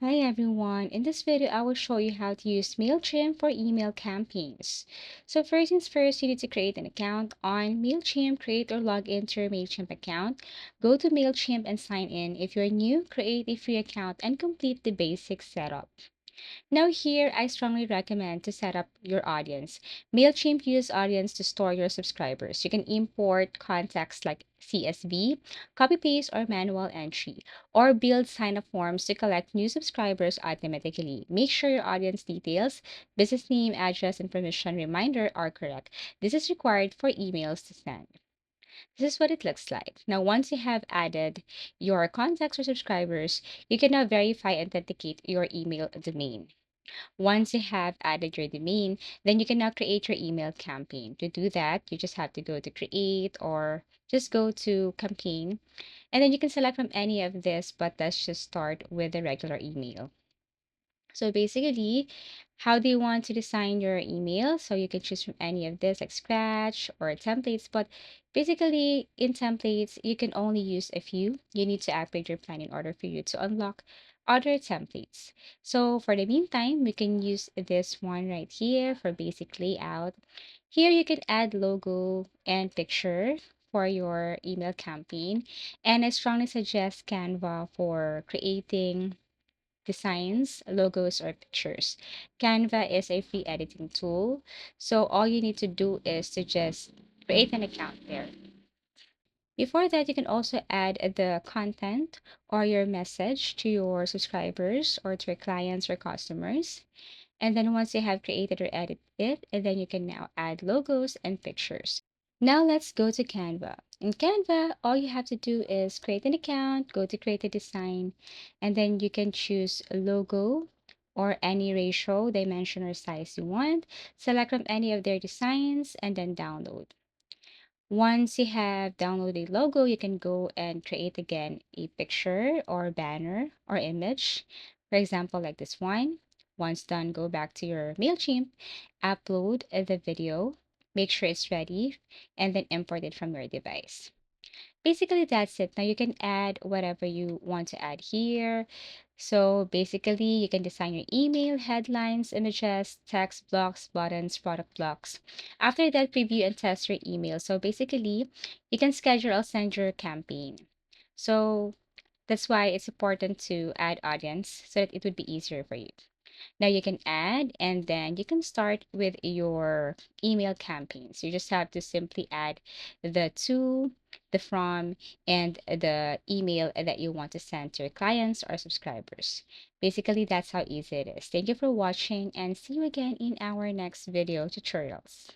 Hi everyone, in this video I will show you how to use Mailchimp for email campaigns. So first things first, you need to create an account on Mailchimp, create or log into your Mailchimp account. Go to Mailchimp and sign in. If you're new, create a free account and complete the basic setup. Now here, I strongly recommend to set up your audience. Mailchimp uses audience to store your subscribers. You can import contacts like CSV, copy paste or manual entry, or build sign-up forms to collect new subscribers automatically. Make sure your audience details, business name, address, and permission reminder are correct. This is required for emails to send. This is what it looks like. Now, once you have added your contacts or subscribers, you can now verify and authenticate your email domain. Once you have added your domain, then you can now create your email campaign. To do that, you just have to go to create or just go to campaign, and then you can select from any of this, but let's just start with the regular email. So basically, how do you want to design your email? So you can choose from any of this like Scratch or templates, but basically in templates, you can only use a few. You need to upgrade your plan in order for you to unlock other templates. So for the meantime, we can use this one right here for basic layout. Here you can add logo and picture for your email campaign. And I strongly suggest Canva for creating designs, logos, or pictures. Canva is a free editing tool. So all you need to do is to just create an account there. Before that, you can also add the content or your message to your subscribers or to your clients or customers. And then once you have created or edited it, and then you can now add logos and pictures. Now let's go to Canva. In Canva, all you have to do is create an account, go to create a design, and then you can choose a logo or any ratio, dimension, or size you want. Select from any of their designs and then download. Once you have downloaded a logo, you can go and create again a picture or banner or image. For example, like this one. Once done, go back to your MailChimp, upload the video, make sure it's ready, and then import it from your device. Basically, that's it. Now you can add whatever you want to add here. So basically, you can design your email, headlines, images, text blocks, buttons, product blocks. After that, preview and test your email. So basically, you can schedule or send your campaign. So that's why it's important to add audience so that it would be easier for you. Now you can add and then you can start with your email campaigns. You just have to simply add the to, the from, and the email that you want to send to your clients or subscribers. Basically, that's how easy it is. Thank you for watching and see you again in our next video tutorials.